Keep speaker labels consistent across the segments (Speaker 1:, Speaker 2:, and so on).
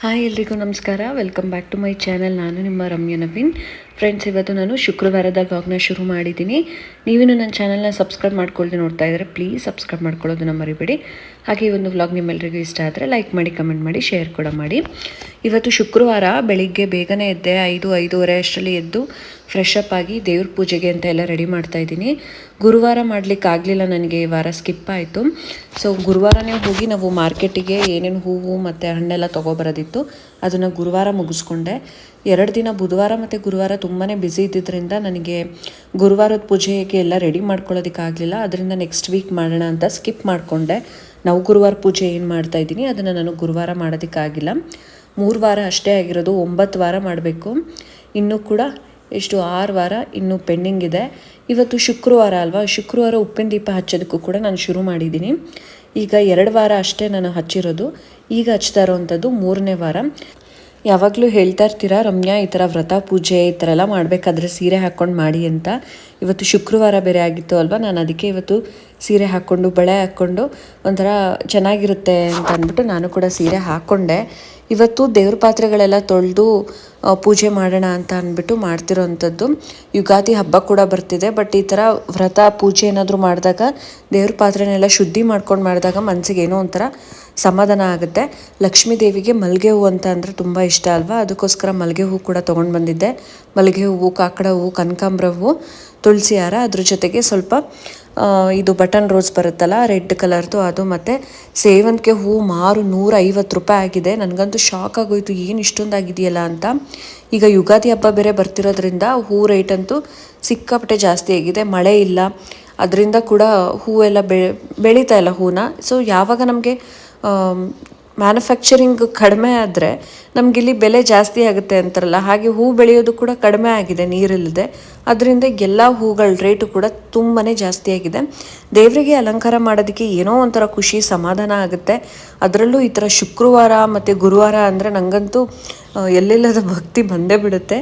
Speaker 1: Hi ಎಲ್ರಿಗೂ ನಮಸ್ಕಾರ. Welcome back to my channel. ನಾನು ನಿಮ್ಮ ರಮ್ಯ ನವೀನ್. ಫ್ರೆಂಡ್ಸ್, ಇವತ್ತು ನಾನು ಶುಕ್ರವಾರದ ವ್ಲಾಗ್ನ ಶುರು ಮಾಡಿದ್ದೀನಿ. ನೀವೇನು ನನ್ನ ಚಾನಲ್ನ ಸಬ್ಸ್ಕ್ರೈಬ್ ಮಾಡ್ಕೊಳ್ಳದೆ ನೋಡ್ತಾ ಇದ್ದರೆ ಪ್ಲೀಸ್ ಸಬ್ಸ್ಕ್ರೈಬ್ ಮಾಡ್ಕೊಳ್ಳೋದನ್ನ ಮರಿಬೇಡಿ. ಹಾಗೆ ಈ ಒಂದು ವ್ಲಾಗ್ ನಿಮ್ಮೆಲ್ಲರಿಗೂ ಇಷ್ಟ ಆದರೆ ಲೈಕ್ ಮಾಡಿ, ಕಮೆಂಟ್ ಮಾಡಿ, ಶೇರ್ ಕೂಡ ಮಾಡಿ. ಇವತ್ತು ಶುಕ್ರವಾರ ಬೆಳಿಗ್ಗೆ ಬೇಗನೆ ಎದ್ದೆ. 5-5:30 ಅಷ್ಟರಲ್ಲಿ ಎದ್ದು ಫ್ರೆಶ್ ಅಪ್ ಆಗಿ ದೇವ್ರ ಪೂಜೆಗೆ ಅಂತ ಎಲ್ಲ ರೆಡಿ ಮಾಡ್ತಾ ಇದ್ದೀನಿ. ಗುರುವಾರ ಮಾಡಲಿಕ್ಕೆ ಆಗಲಿಲ್ಲ, ನನಗೆ ಈ ವಾರ ಸ್ಕಿಪ್ ಆಯಿತು. ಸೊ ಗುರುವಾರನೇ ಹೋಗಿ ನಾವು ಮಾರ್ಕೆಟಿಗೆ ಏನೇನು ಹೂವು ಮತ್ತು ಹಣ್ಣೆಲ್ಲ ತೊಗೊಬರೋದಿತ್ತು, ಅದನ್ನು ಗುರುವಾರ ಮುಗಿಸ್ಕೊಂಡೆ. 2 ದಿನ ಬುಧವಾರ ಮತ್ತು ಗುರುವಾರ ತುಂಬಾ ಬ್ಯುಸಿ ಇದ್ದಿದ್ದರಿಂದ ನನಗೆ ಗುರುವಾರದ ಪೂಜೆಗೆ ಎಲ್ಲ ರೆಡಿ ಮಾಡ್ಕೊಳ್ಳೋದಕ್ಕಾಗಲಿಲ್ಲ. ಅದರಿಂದ ನೆಕ್ಸ್ಟ್ ವೀಕ್ ಮಾಡೋಣ ಅಂತ ಸ್ಕಿಪ್ ಮಾಡಿಕೊಂಡೆ. ನಾವು ಗುರುವಾರ ಪೂಜೆ ಏನು ಮಾಡ್ತಾಯಿದ್ದೀನಿ ಅದನ್ನು ನಾನು ಗುರುವಾರ ಮಾಡೋದಕ್ಕಾಗಿಲ್ಲ. 3 ವಾರ ಅಷ್ಟೇ ಆಗಿರೋದು, 9 ವಾರ ಮಾಡಬೇಕು. ಇನ್ನೂ ಕೂಡ 6 ವಾರ ಇನ್ನೂ ಪೆಂಡಿಂಗ್ ಇದೆ. ಇವತ್ತು ಶುಕ್ರವಾರ ಅಲ್ವಾ, ಶುಕ್ರವಾರ ಉಪ್ಪಿನ ದೀಪ ಹಚ್ಚೋದಕ್ಕೂ ಕೂಡ ನಾನು ಶುರು ಮಾಡಿದ್ದೀನಿ. ಈಗ 2 ವಾರ ಅಷ್ಟೇ ನಾನು ಹಚ್ಚಿರೋದು. ಈಗ ಹಚ್ತಾ ಇರೋವಂಥದ್ದು 3ನೇ ವಾರ. ಯಾವಾಗಲೂ ಹೇಳ್ತಾ ಇರ್ತೀರಾ, ರಮ್ಯಾ ಈ ಥರ ವ್ರತ ಪೂಜೆ ಈ ಥರ ಎಲ್ಲ ಮಾಡಬೇಕಾದ್ರೆ ಸೀರೆ ಹಾಕ್ಕೊಂಡು ಮಾಡಿ ಅಂತ. ಇವತ್ತು ಶುಕ್ರವಾರ ಬೇರೆ ಆಗಿತ್ತು ಅಲ್ವಾ, ನಾನು ಅದಕ್ಕೆ ಇವತ್ತು ಸೀರೆ ಹಾಕ್ಕೊಂಡು ಬಳೆ ಹಾಕ್ಕೊಂಡು ಒಂಥರ ಚೆನ್ನಾಗಿರುತ್ತೆ ಅಂತ ಅಂದ್ಬಿಟ್ಟು ನಾನು ಕೂಡ ಸೀರೆ ಹಾಕ್ಕೊಂಡೆ. ಇವತ್ತು ದೇವ್ರ ಪಾತ್ರೆಗಳೆಲ್ಲ ತೊಳೆದು ಪೂಜೆ ಮಾಡೋಣ ಅಂತ ಅಂದ್ಬಿಟ್ಟು ಮಾಡ್ತಿರೋವಂಥದ್ದು. ಯುಗಾದಿ ಹಬ್ಬ ಕೂಡ ಬರ್ತಿದೆ. ಬಟ್ ಈ ಥರ ವ್ರತ ಪೂಜೆ ಏನಾದರೂ ಮಾಡಿದಾಗ ದೇವ್ರ ಪಾತ್ರೆನೆಲ್ಲ ಶುದ್ಧಿ ಮಾಡ್ಕೊಂಡು ಮಾಡಿದಾಗ ಮನಸ್ಸಿಗೆ ಏನೋ ಒಂಥರ ಸಮಾಧಾನ ಆಗುತ್ತೆ. ಲಕ್ಷ್ಮೀ ದೇವಿಗೆ ಮಲ್ಲಿಗೆ ಹೂವು ಅಂತ ಅಂದರೆ ತುಂಬ ಇಷ್ಟ ಅಲ್ವಾ, ಅದಕ್ಕೋಸ್ಕರ ಮಲ್ಲಿಗೆ ಹೂವು ಕೂಡ ತೊಗೊಂಡು ಬಂದಿದ್ದೆ. ಮಲ್ಲಿಗೆ ಹೂವು, ಕಾಕಡ ಹೂವು, ಕನಕಾಂಬರ ಹೂವು, ತುಳಸಿ ಹಾರ, ಅದ್ರ ಜೊತೆಗೆ ಸ್ವಲ್ಪ ಇದು ಬಟನ್ ರೋಸ್ ಬರುತ್ತಲ್ಲ ರೆಡ್ ಕಲರ್ದು ಅದು, ಮತ್ತು ಸೇವಂತಿಗೆ ಹೂವು ಮಾರು 150 ರೂಪಾಯಿ ಆಗಿದೆ. ನನಗಂತೂ ಶಾಕ್ ಆಗೋಯ್ತು, ಏನು ಇಷ್ಟೊಂದಾಗಿದೆಯಲ್ಲ ಅಂತ. ಈಗ ಯುಗಾದಿ ಹಬ್ಬ ಬೇರೆ ಬರ್ತಿರೋದ್ರಿಂದ ಹೂ ರೇಟ್ ಅಂತೂ ಸಿಕ್ಕಾಪಟ್ಟೆ ಜಾಸ್ತಿ ಆಗಿದೆ. ಮಳೆ ಇಲ್ಲ, ಅದರಿಂದ ಕೂಡ ಹೂವೆಲ್ಲ ಬೆಳೀತಾ ಇಲ್ಲ ಹೂನ. ಸೊ ಯಾವಾಗ ನಮಗೆ ಮ್ಯಾನುಫ್ಯಾಕ್ಚರಿಂಗ್ ಕಡಿಮೆ ಆದರೆ ನಮಗಿಲ್ಲಿ ಬೆಲೆ ಜಾಸ್ತಿ ಆಗುತ್ತೆ ಅಂತಾರಲ್ಲ, ಹಾಗೆ ಹೂ ಬೆಳೆಯೋದು ಕೂಡ ಕಡಿಮೆ ಆಗಿದೆ ನೀರಿಲ್ಲದೆ. ಅದರಿಂದ ಎಲ್ಲ ಹೂಗಳ ರೇಟು ಕೂಡ ತುಂಬಾ ಜಾಸ್ತಿ ಆಗಿದೆ. ದೇವರಿಗೆ ಅಲಂಕಾರ ಮಾಡೋದಕ್ಕೆ ಏನೋ ಒಂಥರ ಖುಷಿ, ಸಮಾಧಾನ ಆಗುತ್ತೆ. ಅದರಲ್ಲೂ ಈ ಥರ ಶುಕ್ರವಾರ ಮತ್ತು ಗುರುವಾರ ಅಂದರೆ ನನಗಂತೂ ಎಲ್ಲೆಲ್ಲದ ಭಕ್ತಿ ಬಂದೇ ಬಿಡುತ್ತೆ.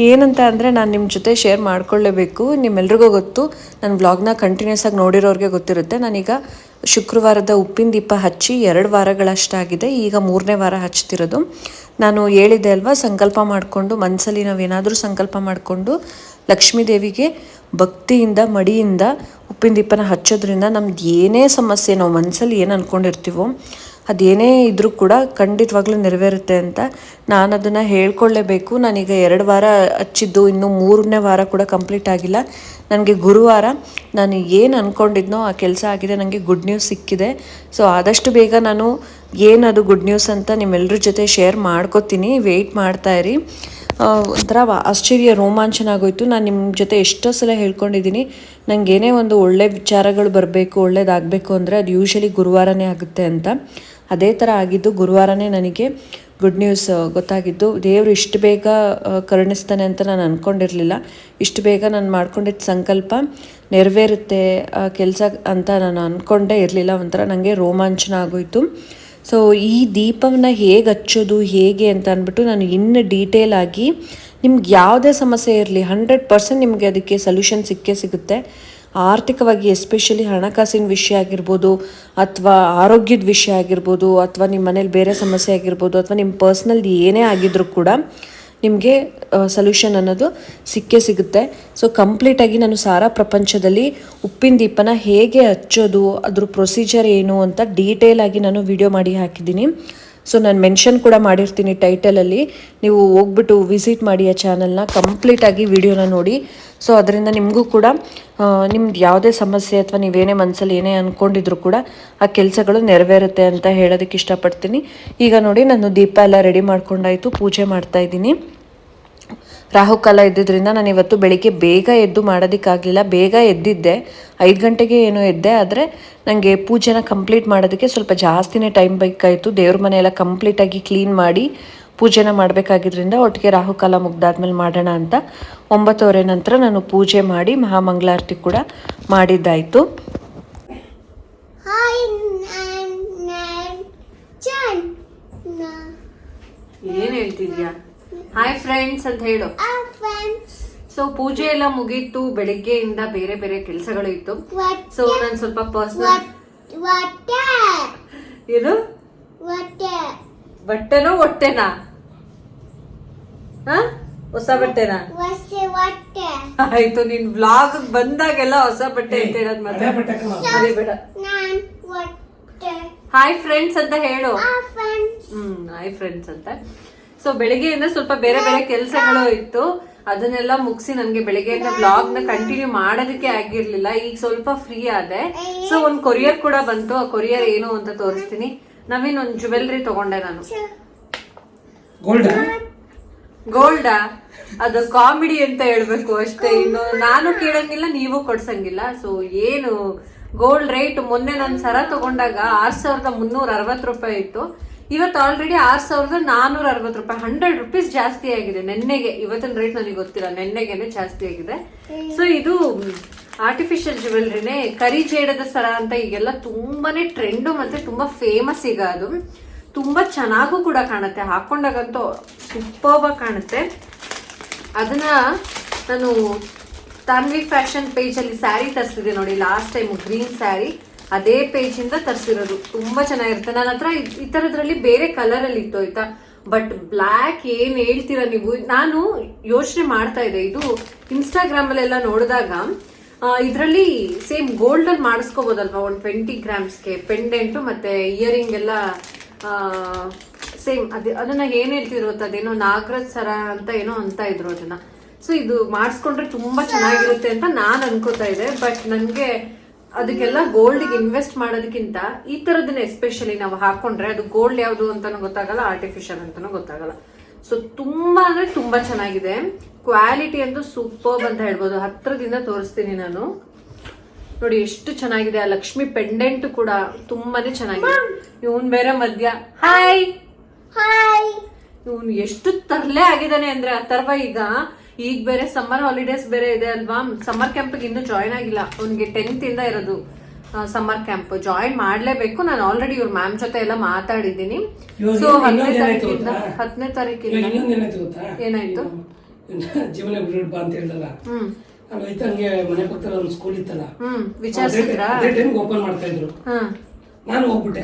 Speaker 1: ಏನಂತ ಅಂದರೆ ನಾನು ನಿಮ್ಮ ಜೊತೆ ಶೇರ್ ಮಾಡ್ಕೊಳ್ಳೇಬೇಕು. ನಿಮ್ಮೆಲ್ರಿಗೂ ಗೊತ್ತು, ನನ್ನ ವ್ಲಾಗ್ನ ಕಂಟಿನ್ಯೂಸ್ ಆಗಿ ನೋಡಿರೋರಿಗೆ ಗೊತ್ತಿರುತ್ತೆ. ನಾನೀಗ ಶುಕ್ರವಾರದ ಉಪ್ಪಿನ ದೀಪ ಹಚ್ಚಿ 2 ವಾರಗಳಷ್ಟಾಗಿದೆ. ಈಗ 3ನೇ ವಾರ ಹಚ್ತಿರೋದು. ನಾನು ಹೇಳಿದೆ ಅಲ್ವಾ, ಸಂಕಲ್ಪ ಮಾಡಿಕೊಂಡು ಮನಸ್ಸಲ್ಲಿ ನಾವೇನಾದರೂ ಸಂಕಲ್ಪ ಮಾಡಿಕೊಂಡು ಲಕ್ಷ್ಮೀ ದೇವಿಗೆ ಭಕ್ತಿಯಿಂದ ಮಡಿಯಿಂದ ಉಪ್ಪಿನ ದೀಪನ ಹಚ್ಚೋದ್ರಿಂದ ನಮ್ದು ಏನೇ ಸಮಸ್ಯೆ, ನಾವು ಮನಸ್ಸಲ್ಲಿ ಏನು ಅಂದ್ಕೊಂಡಿರ್ತೀವೋ ಅದೇನೇ ಇದ್ದರೂ ಕೂಡ ಖಂಡಿತವಾಗ್ಲೂ ನೆರವೇರುತ್ತೆ ಅಂತ ನಾನು ಅದನ್ನು ಹೇಳ್ಕೊಳ್ಳೇಬೇಕು. ನಾನೀಗ 2 ವಾರ ಹಚ್ಚಿದ್ದು, ಇನ್ನೂ 3ನೇ ವಾರ ಕೂಡ ಕಂಪ್ಲೀಟ್ ಆಗಿಲ್ಲ. ನನಗೆ ಗುರುವಾರ ನಾನು ಏನು ಅಂದ್ಕೊಂಡಿದ್ನೋ ಆ ಕೆಲಸ ಆಗಿದೆ. ನನಗೆ ಗುಡ್ ನ್ಯೂಸ್ ಸಿಕ್ಕಿದೆ. ಸೊ ಆದಷ್ಟು ಬೇಗ ನಾನು ಏನದು ಗುಡ್ ನ್ಯೂಸ್ ಅಂತ ನಿಮ್ಮೆಲ್ಲರ ಜೊತೆ ಶೇರ್ ಮಾಡ್ಕೋತೀನಿ. ವೆಯ್ಟ್ ಮಾಡ್ತಾಯಿರಿ. ಒಂಥರ ಆಶ್ಚರ್ಯ, ರೋಮಾಂಚನ ಆಗೋಯ್ತು. ನಾನು ನಿಮ್ಮ ಜೊತೆ ಎಷ್ಟೋ ಸಲ ಹೇಳ್ಕೊಂಡಿದ್ದೀನಿ, ನನಗೇನೇ ಒಂದು ಒಳ್ಳೆ ವಿಚಾರಗಳು ಬರಬೇಕು, ಒಳ್ಳೇದಾಗಬೇಕು ಅಂದರೆ ಅದು ಯೂಶಲಿ ಗುರುವಾರನೇ ಆಗುತ್ತೆ ಅಂತ. ಅದೇ ಥರ ಆಗಿದ್ದು ಗುರುವಾರನೇ ನನಗೆ ಗುಡ್ ನ್ಯೂಸ್ ಗೊತ್ತಾಗಿದ್ದು. ದೇವರು ಇಷ್ಟು ಬೇಗ ಕರುಣಿಸ್ತಾನೆ ಅಂತ ನಾನು ಅಂದ್ಕೊಂಡಿರಲಿಲ್ಲ. ಇಷ್ಟು ಬೇಗ ನಾನು ಮಾಡ್ಕೊಂಡಿದ್ದ ಸಂಕಲ್ಪ ನೆರವೇರುತ್ತೆ ಕೆಲಸ ಅಂತ ನಾನು ಅಂದ್ಕೊಂಡೇ ಇರಲಿಲ್ಲ. ಒಂಥರ ನನಗೆ ರೋಮಾಂಚನ ಆಗೋಯಿತು. ಸೊ ಈ ದೀಪವನ್ನು ಹೇಗೆ ಹಚ್ಚೋದು ಹೇಗೆ ಅಂತ ಅಂದ್ಬಿಟ್ಟು ನಾನು ಇನ್ನು ಡೀಟೇಲ್ ಆಗಿ, ನಿಮ್ಗೆ ಯಾವುದೇ ಸಮಸ್ಯೆ ಇರಲಿ 100% ನಿಮಗೆ ಅದಕ್ಕೆ ಸೊಲ್ಯೂಷನ್ ಸಿಕ್ಕೇ ಸಿಗುತ್ತೆ. ಆರ್ಥಿಕವಾಗಿ ಎಸ್ಪೆಷಲಿ ಹಣಕಾಸಿನ ವಿಷಯ ಆಗಿರ್ಬೋದು, ಅಥವಾ ಆರೋಗ್ಯದ ವಿಷಯ ಆಗಿರ್ಬೋದು, ಅಥವಾ ನಿಮ್ಮ ಮನೇಲಿ ಬೇರೆ ಸಮಸ್ಯೆ ಆಗಿರ್ಬೋದು, ಅಥವಾ ನಿಮ್ಮ ಪರ್ಸ್ನಲ್ ಏನೇ ಆಗಿದ್ರೂ ಕೂಡ ನಿಮಗೆ ಸೊಲ್ಯೂಷನ್ ಅನ್ನೋದು ಸಿಕ್ಕೇ ಸಿಗುತ್ತೆ. ಸೊ ಕಂಪ್ಲೀಟಾಗಿ ನಾನು ಸಾರಾ ಪ್ರಪಂಚದಲ್ಲಿ ಉಪ್ಪಿನ ದೀಪನ ಹೇಗೆ ಹಚ್ಚೋದು, ಅದ್ರ ಪ್ರೊಸೀಜರ್ ಏನು ಅಂತ ಡೀಟೇಲಾಗಿ ನಾನು ವಿಡಿಯೋ ಮಾಡಿ ಹಾಕಿದ್ದೀನಿ. ಸೊ ನಾನು ಮೆನ್ಷನ್ ಕೂಡ ಮಾಡಿರ್ತೀನಿ ಟೈಟಲಲ್ಲಿ. ನೀವು ಹೋಗ್ಬಿಟ್ಟು ವಿಸಿಟ್ ಮಾಡಿ ಆ ಚಾನಲ್ನ, ಕಂಪ್ಲೀಟಾಗಿ ವಿಡಿಯೋನ ನೋಡಿ. ಸೊ ಅದರಿಂದ ನಿಮಗೂ ಕೂಡ ನಿಮ್ದು ಯಾವುದೇ ಸಮಸ್ಯೆ ಅಥವಾ ನೀವೇನೇ ಮನಸ್ಸಲ್ಲಿ ಏನೇ ಅಂದ್ಕೊಂಡಿದ್ರು ಕೂಡ ಆ ಕೆಲಸಗಳು ನೆರವೇರುತ್ತೆ ಅಂತ ಹೇಳೋದಕ್ಕೆ ಇಷ್ಟಪಡ್ತೀನಿ. ಈಗ ನೋಡಿ, ನಾನು ದೀಪ ಎಲ್ಲ ರೆಡಿ ಮಾಡ್ಕೊಂಡಾಯಿತು, ಪೂಜೆ ಮಾಡ್ತಾಯಿದ್ದೀನಿ. ರಾಹುಕಾಲ ಇದ್ದಿದ್ದರಿಂದ ನಾನು ಇವತ್ತು ಬೆಳಿಗ್ಗೆ ಬೇಗ ಎದ್ದು ಮಾಡೋದಕ್ಕಾಗಲಿಲ್ಲ. ಬೇಗ ಎದ್ದಿದ್ದೆ, 5 ಗಂಟೆಗೆ ಏನೋ ಎದ್ದೆ. ಆದರೆ ನನಗೆ ಪೂಜೆನ ಕಂಪ್ಲೀಟ್ ಮಾಡೋದಕ್ಕೆ ಸ್ವಲ್ಪ ಜಾಸ್ತಿನೇ ಟೈಮ್ ಬೇಕಾಯಿತು. ದೇವ್ರ ಮನೆಯೆಲ್ಲ ಕಂಪ್ಲೀಟಾಗಿ ಕ್ಲೀನ್ ಮಾಡಿ ಪೂಜೆನ ಮಾಡಬೇಕಾಗಿದ್ದರಿಂದ ಒಟ್ಟಿಗೆ ರಾಹುಕಾಲ ಮುಗ್ದಾದ್ಮೇಲೆ ಮಾಡೋಣ ಅಂತ 9:30 ನಂತರ ನಾನು ಪೂಜೆ ಮಾಡಿ ಮಹಾಮಂಗಳಾರತಿ ಕೂಡ ಮಾಡಿದ್ದಾಯಿತು. ಏನು ಹೇಳ್ತಿದ್ಯಾ? ಹಾಯ್ ಫ್ರೆಂಡ್ಸ್ ಅಂತ ಹೇಳು. ಸೊ ಪೂಜೆ ಎಲ್ಲ ಮುಗೀತು. ಬೆಳಿಗ್ಗೆಯಿಂದ ಬೇರೆ ಬೇರೆ ಕೆಲಸಗಳು ಇತ್ತು. ಸೊ ನಾನು ಸ್ವಲ್ಪ ಪರ್ಸನಲ್ ಏನು
Speaker 2: ಬಟ್ಟೆನೋ ಹೊಟ್ಟೆನಾ? ಹೊಸ ಬಟ್ಟೆನಾ? ಆಯ್ತು, ನೀನ್ ವ್ಲಾಗ್ ಬಂದಾಗೆಲ್ಲ ಹೊಸ ಬಟ್ಟೆ ಅಂತ ಹೇಳೋದ್ ಮತ್ತೆ ಮರಿಬೇಡ. ಹಾಯ್ ಫ್ರೆಂಡ್ಸ್ ಅಂತ ಹೇಳು. ಹಾಯ್ ಫ್ರೆಂಡ್ಸ್ ಅಂತ. ಸೊ ಬೆಳಿಗ್ಗೆಯಿಂದ ಸ್ವಲ್ಪ ಬೇರೆ ಬೇರೆ ಕೆಲಸಗಳು ಇತ್ತು, ಅದನ್ನೆಲ್ಲ ಮುಗಿಸಿ ನನ್ಗೆ ಬೆಳಿಗ್ಗೆಯಿಂದ ವ್ಲಾಗ್ ನ ಕಂಟಿನ್ಯೂ ಮಾಡೋದಕ್ಕೆ ಆಗಿರ್ಲಿಲ್ಲ. ಈಗ ಸ್ವಲ್ಪ ಫ್ರೀ ಆದೆ. ಸೊ ಒಂದ್ ಕೊರಿಯರ್ ಕೂಡ ಬಂತು. ಆ ಕೊರಿಯರ್ ಏನು ಅಂತ ತೋರಿಸ್ತೀನಿ. ನವೀನ್ ಒಂದ್ ಜ್ಯುವೆಲ್ರಿ ತಗೊಂಡೆ ನಾನು. ಗೋಲ್ಡಾ? ಅದು ಕಾಮಿಡಿ ಅಂತ ಹೇಳ್ಬೇಕು ಅಷ್ಟೇ, ಇನ್ನು ನಾನು ಕೇಳಂಗಿಲ್ಲ, ನೀವು ಕೊಡ್ಸಂಗಿಲ್ಲ. ಸೊ ಏನು ಗೋಲ್ಡ್ ರೇಟ್, ಮೊನ್ನೆ ನಾನು ಸರ ತಗೊಂಡಾಗ 6360 ರೂಪಾಯಿ ಇತ್ತು. ಇವತ್ತು ಆಲ್ರೆಡಿ 6460 ರೂಪಾಯಿ, 100 ರೂಪೀಸ್ ಜಾಸ್ತಿ ಆಗಿದೆ ನೆನ್ನೆಗೆ. ಇವತ್ತಿನ ರೇಟ್ ನನಗೆ ಗೊತ್ತಿಲ್ಲ, ನೆನ್ನೆಗೆನೆ ಜಾಸ್ತಿ ಆಗಿದೆ. ಸೊ ಇದು ಆರ್ಟಿಫಿಷಿಯಲ್ ಜ್ಯುವೆಲ್ರಿನೇ, ಕರಿಜೇಡದ ಸರ ಅಂತ ಈಗೆಲ್ಲ ತುಂಬಾನೇ ಟ್ರೆಂಡು ಮತ್ತೆ ತುಂಬಾ ಫೇಮಸ್ ಈಗ. ಅದು ತುಂಬಾ ಚೆನ್ನಾಗೂ ಕೂಡ ಕಾಣುತ್ತೆ, ಹಾಕೊಂಡಾಗಂತೂ ಸೂಪರ್ಬ್ ಆಗಿ ಕಾಣುತ್ತೆ. ಅದನ್ನ ನಾನು ತಾನ್ವಿ ಫ್ಯಾಷನ್ ಪೇಜ್ ಅಲ್ಲಿ ಸ್ಯಾರಿ ತರಿಸಿದೆ ನೋಡಿ, ಲಾಸ್ಟ್ ಟೈಮ್ ಗ್ರೀನ್ ಸ್ಯಾರಿ, ಅದೇ ಪೇಜ್ ಇಂದ ತರಿಸಿರೋದು. ತುಂಬಾ ಚೆನ್ನಾಗಿರುತ್ತೆ. ನನ್ನ ಹತ್ರ ಈ ತರದ್ರಲ್ಲಿ ಬೇರೆ ಕಲರ್ ಅಲ್ಲಿ ಇತ್ತು ಆಯ್ತಾ, ಬಟ್ ಬ್ಲ್ಯಾಕ್ ಏನ್ ಹೇಳ್ತೀರಾ ನೀವು. ನಾನು ಯೋಚನೆ ಮಾಡ್ತಾ ಇದ್ದೆ, ಇದು ಇನ್ಸ್ಟಾಗ್ರಾಮ್ ಅಲ್ಲೆಲ್ಲ ನೋಡಿದಾಗ ಇದ್ರಲ್ಲಿ ಸೇಮ್ ಗೋಲ್ಡ್ ಅಲ್ಲಿ ಮಾಡಿಸ್ಕೋಬಹುದಲ್ವಾ, 120 ಗ್ರಾಮ್ಸ್ಗೆ ಪೆಂಡೆಂಟ್ ಮತ್ತೆ ಇಯರಿಂಗ್ ಎಲ್ಲ ಸೇಮ್. ಅದನ್ನ ಏನ್ ಹೇಳ್ತಿದ್ರು ಅದೇನೋ ನಾಗರಾಜ್ ಸರ ಅಂತ ಏನೋ ಅಂತ ಇದ್ರು ಅದನ್ನ. ಸೊ ಇದು ಮಾಡಿಸ್ಕೊಂಡ್ರೆ ತುಂಬಾ ಚೆನ್ನಾಗಿರುತ್ತೆ ಅಂತ ನಾನ್ ಅನ್ಕೋತಾ ಇದ್ದೆ. ಬಟ್ ನನ್ಗೆ ಅದಕ್ಕೆಲ್ಲ ಗೋಲ್ಡ್ಗೆ ಇನ್ವೆಸ್ಟ್ ಮಾಡೋದಕ್ಕಿಂತ ಈ ತರದನ್ನ ಎಸ್ಪೆಷಲಿ ನಾವು ಹಾಕೊಂಡ್ರೆ ಅದು ಗೋಲ್ಡ್ ಯಾವ್ದು ಅಂತಾನು ಗೊತ್ತಾಗಲ್ಲ, ಆರ್ಟಿಫಿಷಿಯಲ್ ಅಂತಾನು ಗೊತ್ತಾಗಲ್ಲ. ಸೊ ತುಂಬಾ ಅಂದ್ರೆ ತುಂಬಾ ಚೆನ್ನಾಗಿದೆ. ಕ್ವಾಲಿಟಿ ಅಂತೂ ಸೂಪರ್ಬ್ ಅಂತ ಹೇಳ್ಬೋದು. ಹತ್ರದಿಂದ ತೋರಿಸ್ತೀನಿ ನಾನು. ನೋಡಿ ಎಷ್ಟು ಚೆನ್ನಾಗಿದೆ. ಆ ಲಕ್ಷ್ಮಿ ಪೆಂಡೆಂಟ್ ಕೂಡ ತುಂಬಾನೇ ಚೆನ್ನಾಗಿದೆ. ಇವನ್ ಬೇರೆ ಮಧ್ಯ ಹಾಯ್ ಇವನ್ ಎಷ್ಟು ತರ್ಲೆ ಆಗಿದ್ದಾನೆ ಅಂದ್ರೆ ಅಥರ್ವ. ಈಗ ಬೇರೆ ಸಮ್ಮರ್ ಹಾಲಿಡೇಸ್ ಬೇರೆ ಇದೆ ಅಲ್ವಾ, ಸಮ್ಮರ್ ಕ್ಯಾಂಪ್ಗೆ ಇನ್ನೂ ಜಾಯಿನ್ ಆಗಿಲ್ಲ. ಅವ್ನಿಗೆ 10th ಇಂದ ಇರೋದು ಸಮ್ಮರ್ ಕ್ಯಾಂಪ್. ಜಾಯಿನ್ ಮಾಡ್ಲೇಬೇಕು. ನಾನು ಆಲ್ರೆಡಿ ಇವ್ರ ಮ್ಯಾಮ್ ಜೊತೆ ಎಲ್ಲ ಮಾತಾಡಿದ್ದೀನಿ. ಸೊ 10ನೇ ತಾರೀಕಿಂದ ಏನಾಯ್ತು,
Speaker 3: ಜೀವನ ಬಿಡ್ಬಾ ಅಂತ ಹೇಳಿದಲ್ಲ, ಹಂಗೆ ಮನೆ ಪಕ್ಕದಲ್ಲಿ ಒಂದು ಸ್ಕೂಲ್ ಇತ್ತಲ್ಲ,
Speaker 2: ವಿಚಾರಿಸಿದ್ರಾ?
Speaker 3: ಓಪನ್ ಮಾಡ್ತಾ ಇದ್ರು. ನಾನು ಹೋಗ್ಬಿಟ್ಟೆ.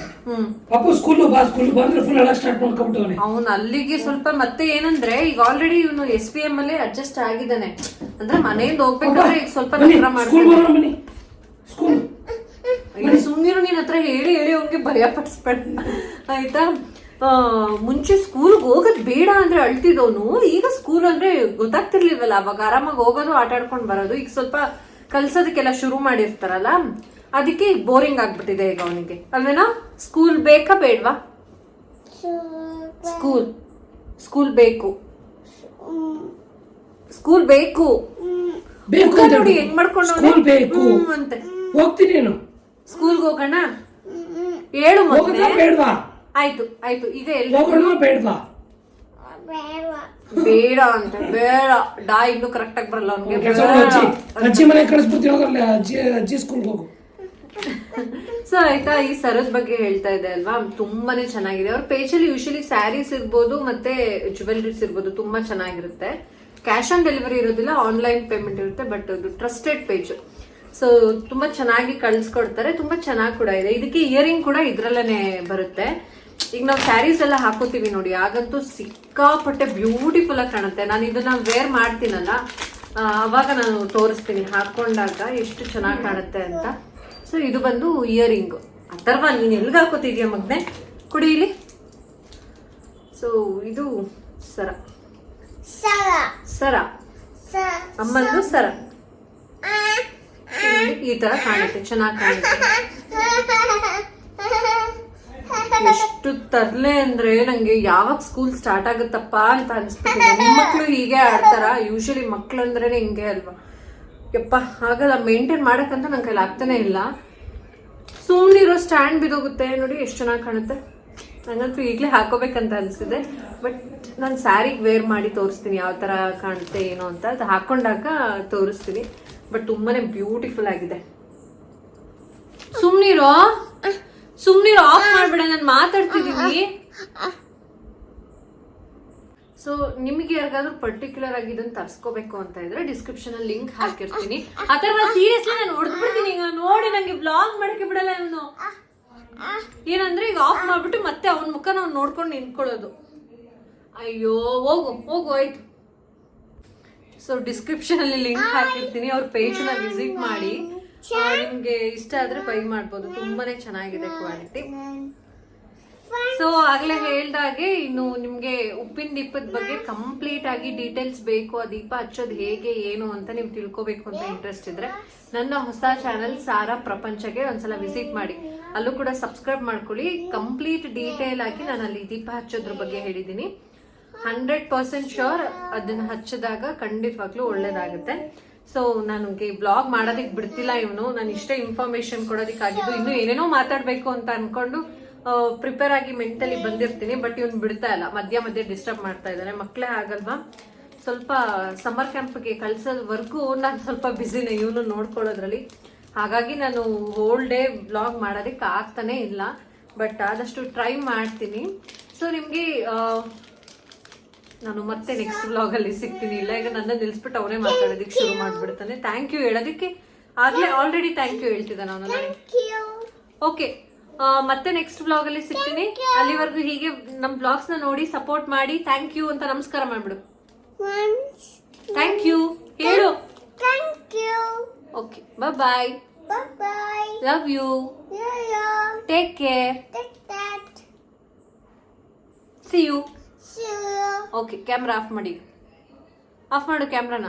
Speaker 3: ಪಾಪು ಸ್ಕೂಲ್ ಬಾ ಅಂದ್ರೆ ಫುಲ್ ಅಲ್ಲ ಸ್ಟಾರ್ಟ್ ಮಾಡ್ಕೊಬಿಟ್ಟವನೆ.
Speaker 2: ಅವ್ನು ಅಲ್ಲಿಗೆ ಸ್ವಲ್ಪ ಮತ್ತೆ ಏನಂದ್ರೆ ಈಗ ಆಲ್ರೆಡಿ ಇವನು SPM ಅಲ್ಲೇ ಅಡ್ಜಸ್ಟ್ ಆಗಿದ್ದಾನೆ. ಅಂದ್ರೆ ಮನೆಯಿಂದ ಹೋಗ್ಬೇಕಾದ್ರೆ ಈಗ ಸ್ವಲ್ಪ ನಗರ ಮಾಡ್ತಾನೆ. ಸುಮ್ಮನಿರು, ನೀನ್ ಹತ್ರ ಹೇಳಿ ಅವ್ನಿಗೆ ಭಯ ಪಡಿಸ್ಬೇಡ ಆಯ್ತಾ. ಮುಂಚೆ ಸ್ಕೂಲ್ಗೆ ಹೋಗೋದ್ ಬೇಡ ಅಂದ್ರೆ ಅಳ್ತಿದವನು, ಈಗ ಸ್ಕೂಲ್ ಅಂದ್ರೆ ಗೊತ್ತಾಗ್ತಿರ್ಲಿಲ್ವಲ್ಲ, ಅವಾಗ ಆರಾಮಾಗಿ ಹೋಗೋದು, ಆಟ ಆಡ್ಕೊಂಡ್ ಬರೋದು. ಈಗ ಸ್ವಲ್ಪ ಕಲ್ಸೋದಕ್ಕೆಲ್ಲ ಶುರು ಮಾಡಿರ್ತಾರಲ್ಲ, ಅದಕ್ಕೆ ಬೋರಿಂಗ್ ಆಗ್ಬಿಟ್ಟಿದೆ ಈಗ ಅವನಿಗೆ, ಅಲ್ವೇನಾ? ಸ್ಕೂಲ್ ಬೇಕಾ ಬೇಡ್ವಾ? ಸ್ಕೂಲ್ ಬೇಕು ನೋಡಿ ಹೆಂಗ್ ಮಾಡ್ಕೊಂಡು ಅಂತೆ.
Speaker 3: ಹೋಗ್ತೀನಿ,
Speaker 2: ಸ್ಕೂಲ್ಗೆ ಹೋಗೋಣ ಹೇಳು ಮೊದಲೇ. ಆಯ್ತು ಈಗ ಬೇಡ ಅಂತ ಬೇಡ ಡಾ ಇನ್ನು ಕರೆಕ್ಟ್ ಆಗಿ ಬರಲ್ಲ ಅವ್ನಿಗೆ.
Speaker 3: ಅಜ್ಜಿ ಮನೆ ಕಳಿಸ್ಬಿಡ್ತೀವಿ, ಅಜ್ಜಿ ಸ್ಕೂಲ್ಗೆ ಹೋಗು.
Speaker 2: ಸೊ ಆಯ್ತಾ, ಈ ಸರದ ಬಗ್ಗೆ ಹೇಳ್ತಾ ಇದೆ ಅಲ್ವಾ, ತುಂಬಾನೇ ಚೆನ್ನಾಗಿದೆ. ಅವ್ರ ಪೇಜ್ ಅಲ್ಲಿ ಯೂಶಲಿ ಸ್ಯಾರೀಸ್ ಇರ್ಬೋದು ಮತ್ತೆ ಜ್ಯುವೆಲರೀಸ್ ಇರ್ಬೋದು, ತುಂಬಾ ಚೆನ್ನಾಗಿರುತ್ತೆ. ಕ್ಯಾಶ್ ಆನ್ ಡೆಲಿವರಿ ಇರೋದಿಲ್ಲ, ಆನ್ಲೈನ್ ಪೇಮೆಂಟ್ ಇರುತ್ತೆ. ಬಟ್ ಅದು ಟ್ರಸ್ಟೆಡ್ ಪೇಜ್. ಸೊ ತುಂಬಾ ಚೆನ್ನಾಗಿ ಕಳ್ಸ್ಕೊಡ್ತಾರೆ, ತುಂಬಾ ಚೆನ್ನಾಗಿ ಕೂಡ ಇದೆ. ಇದಕ್ಕೆ ಇಯರಿಂಗ್ ಕೂಡ ಇದ್ರಲ್ಲೇನೆ ಬರುತ್ತೆ. ಈಗ ನಾವು ಸ್ಯಾರೀಸ್ ಎಲ್ಲ ಹಾಕೋತೀವಿ ನೋಡಿ, ಆಗಂತೂ ಸಿಕ್ಕಾಪಟ್ಟೆ ಬ್ಯೂಟಿಫುಲ್ ಆಗಿ ಕಾಣುತ್ತೆ. ನಾನು ಇದನ್ನ ವೇರ್ ಮಾಡ್ತೀನಲ್ಲ, ಅವಾಗ ನಾನು ತೋರಿಸ್ತೀನಿ ಹಾಕೊಂಡಾಗ ಎಷ್ಟು ಚೆನ್ನಾಗಿ ಕಾಣುತ್ತೆ ಅಂತ. ಸೊ ಇದು ಬಂದು ಇಯರಿಂಗ್. ಅಥರ್ವ ನೀನ್ ಎಲ್ಗ ಹಾಕೋತಿದ್ಯಾ ಮಗ್ನೆ, ಕುಡಿಲಿ. ಸೊ ಇದು ಸರ ಅಮ್ಮಂದು ಸರ ಈ ತರ ಕಾಣುತ್ತೆ, ಚೆನ್ನಾಗಿ ಕಾಣುತ್ತೆ. ಎಷ್ಟು ತರ್ಲೆ ಅಂದ್ರೆ ನಂಗೆ ಯಾವಾಗ ಸ್ಕೂಲ್ ಸ್ಟಾರ್ಟ್ ಆಗುತ್ತಪ್ಪ ಅಂತ ಅನ್ಸ್ಬಿಟ್ಟಿದೆ. ನಿಮ್ ಮಕ್ಳು ಹೀಗೆ ಆಡ್ತಾರ? ಯೂಶಲಿ ಮಕ್ಳು ಅಂದ್ರೇನೆ ಹಿಂಗೆ ಅಲ್ವಾ ಯಪ್ಪ. ಆಗಲ್ಲ ಮೇಂಟೈನ್ ಮಾಡಕ್ಕಂತ ನನ್ ಕೈಲಿ ಆಗ್ತಾನೆ ಇಲ್ಲ. ಸುಮ್ನಿರೋ ಸ್ಟ್ಯಾಂಡ್ ಬಿದೋಗುತ್ತೆ ನೋಡಿ, ಎಷ್ಟು ಚೆನ್ನಾಗಿ ಕಾಣುತ್ತೆ. ನಂಗಂತೂ ಈಗಲೇ ಹಾಕೋಬೇಕಂತ ಅನ್ಸಿದೆ. ಬಟ್ ನಾನು ಸ್ಯಾರಿಗೆ ವೇರ್ ಮಾಡಿ ತೋರಿಸ್ತೀನಿ ಯಾವ ತರ ಕಾಣುತ್ತೆ ಏನು ಅಂತ. ಅದು ಹಾಕೊಂಡಾಗ ತೋರಿಸ್ತೀನಿ. ಬಟ್ ತುಂಬಾನೇ ಬ್ಯೂಟಿಫುಲ್ ಆಗಿದೆ. ಸುಮ್ನಿರೋ ಆಫ್ ಮಾಡ್ಬೇಡ, ನಾನು ಮಾತಾಡ್ತಿದೀನಿ. ಸೊ ನಿಮಗೆ ಯಾರಿಗಾದ್ರೂ ಪರ್ಟಿಕ್ಯುಲರ್ ಆಗಿ ಇದನ್ನ ತರ್ಸ್ಕೋಬೇಕು ಅಂತ ಇದ್ರೆ ಡಿಸ್ಕ್ರಿಪ್ಷನ್ ಅಲ್ಲಿ ಲಿಂಕ್ ಹಾಕಿರ್ತೀನಿ. ಅಥವಾ ಸೀರಿಯಸ್ಲಿ ನಾನು ಹೊಡೆದ್ಬಿಡ್ತೀನಿ ಈಗ ನೋಡಿ, ನಂಗೆ ಬ್ಲಾಗ್ ಮಾಡಕ್ಕೆ ಬಿಡಲ್ಲ ಇವನು. ಏನಂದ್ರೆ ಈಗ ಆಫ್ ಮಾಡ್ಬಿಟ್ಟು ಮತ್ತೆ ಅವನ ಮುಖ ನಾವು ನೋಡ್ಕೊಂಡು ನಿಂತ್ಕೊಳ್ಳೋದು. ಅಯ್ಯೋ ಹೋಗು ಹೋಗು ಆಯ್ತು. ಸೊ ಡಿಸ್ಕ್ರಿಪ್ಷನ್ ಅಲ್ಲಿ ಲಿಂಕ್ ಹಾಕಿರ್ತೀನಿ, ಅವ್ರ ಪೇಜ್ ನ ವಿಸಿಟ್ ಮಾಡಿ. ನಿಮ್ಗೆ ಇಷ್ಟ ಆದ್ರೆ ಬೈ ಮಾಡ್ಬೋದು, ತುಂಬಾನೇ ಚೆನ್ನಾಗಿದೆ ಕ್ವಾಲಿಟಿ. ಸೊ ಆಗ್ಲೇ ಹೇಳ್ದಾಗೆ ಇನ್ನು ನಿಮ್ಗೆ ಉಪ್ಪಿನ ದೀಪದ ಬಗ್ಗೆ ಕಂಪ್ಲೀಟ್ ಆಗಿ ಡೀಟೇಲ್ಸ್ ಬೇಕು, ಆ ದೀಪ ಹಚ್ಚೋದು ಹೇಗೆ ಏನು ಅಂತ ನೀವು ತಿಳ್ಕೊಬೇಕು ಅಂತ ಇಂಟ್ರೆಸ್ಟ್ ಇದ್ರೆ ನನ್ನ ಹೊಸ ಚಾನಲ್ ಸಾರಾ ಪ್ರಪಂಚಗೆ ಒಂದ್ಸಲ ವಿಸಿಟ್ ಮಾಡಿ, ಅಲ್ಲೂ ಕೂಡ ಸಬ್ಸ್ಕ್ರೈಬ್ ಮಾಡ್ಕೊಳ್ಳಿ. ಕಂಪ್ಲೀಟ್ ಡೀಟೇಲ್ ಆಗಿ ನಾನು ಅಲ್ಲಿ ದೀಪ ಹಚ್ಚೋದ್ರ ಬಗ್ಗೆ ಹೇಳಿದ್ದೀನಿ. 100% ಶ್ಯೂರ್ ಅದನ್ನ ಹಚ್ಚಿದಾಗ ಖಂಡಿತವಾಗ್ಲೂ ಒಳ್ಳೇದಾಗುತ್ತೆ. ಸೊ ನನಗೆ ಬ್ಲಾಗ್ ಮಾಡೋದಕ್ಕೆ ಬಿಡ್ತಿಲ್ಲ ಇವನು, ನಾನು ಇಷ್ಟೇ ಇನ್ಫಾರ್ಮೇಶನ್ ಕೊಡೋದಕ್ಕಾಗಿದ್ದು. ಇನ್ನು ಏನೇನೋ ಮಾತಾಡ್ಬೇಕು ಅಂತ ಅನ್ಕೊಂಡು ಪ್ರಿಪೇರ್ ಆಗಿ ಮೆಂಟಲಿ ಬಂದಿರ್ತೀನಿ, ಬಟ್ ಇವನು ಬಿಡ್ತಾ ಇಲ್ಲ, ಮಧ್ಯ ಡಿಸ್ಟರ್ಬ್ ಮಾಡ್ತಾ ಇದ್ದಾನೆ. ಮಕ್ಕಳೇ ಆಗಲ್ವಾ, ಸ್ವಲ್ಪ ಸಮ್ಮರ್ ಕ್ಯಾಂಪ್ಗೆ ಕಳ್ಸೋದ್ವರೆಗೂ ನಾನು ಸ್ವಲ್ಪ ಬ್ಯುಸಿನೇ ಇವನು ನೋಡ್ಕೊಳ್ಳೋದ್ರಲ್ಲಿ. ಹಾಗಾಗಿ ನಾನು ಹೋಲ್ ಡೇ ಬ್ಲಾಗ್ ಮಾಡೋದಕ್ಕೆ ಆಗ್ತಾನೆ ಇಲ್ಲ, ಬಟ್ ಆದಷ್ಟು ಟ್ರೈ ಮಾಡ್ತೀನಿ. ಸೊ ನಿಮಗೆ ನಾನು ಮತ್ತೆ ನೆಕ್ಸ್ಟ್ ವ್ಲಾಗ್ ಅಲ್ಲಿ ಸಿಗ್ತೀನಿ. ಇಲ್ಲ ಈಗ ನನ್ನ ನಿಲ್ಸ್ಬಿಟ್ಟು ಅವನೇ ಮಾತಾಡೋದಕ್ಕೆ ಶುರು ಮಾಡ್ಬಿಡ್ತಾನೆ. ಥ್ಯಾಂಕ್ ಯು ಹೇಳೋದಕ್ಕೆ ಆಗ್ಲೇ ಆಲ್ರೆಡಿ ಥ್ಯಾಂಕ್ ಯು ಹೇಳ್ತಿದ್ದಾನೆ ಅವನು ನನಗೆ. ಓಕೆ, ಮತ್ತೆ ನೆಕ್ಸ್ಟ್ ವ್ಲಾಗ್ ಅಲ್ಲಿ ಸಿಗ್ತೀನಿ. ಅಲ್ಲಿವರೆಗೂ ಹೀಗೆ ನಮ್ ವ್ಲಾಗ್ಸ್ ನ ನೋಡಿ ಸಪೋರ್ಟ್ ಮಾಡಿ. ಥ್ಯಾಂಕ್ ಯು ಅಂತ ನಮಸ್ಕಾರ ಮಾಡ್ಬಿಡು. ಥ್ಯಾಂಕ್ ಯು ಹೇಳು. Okay, bye. Love you. Take care. See you. Okay, camera off ಮಾಡಿ. ಆಫ್ ಮಾಡು ಕ್ಯಾಮ್ರಾನ.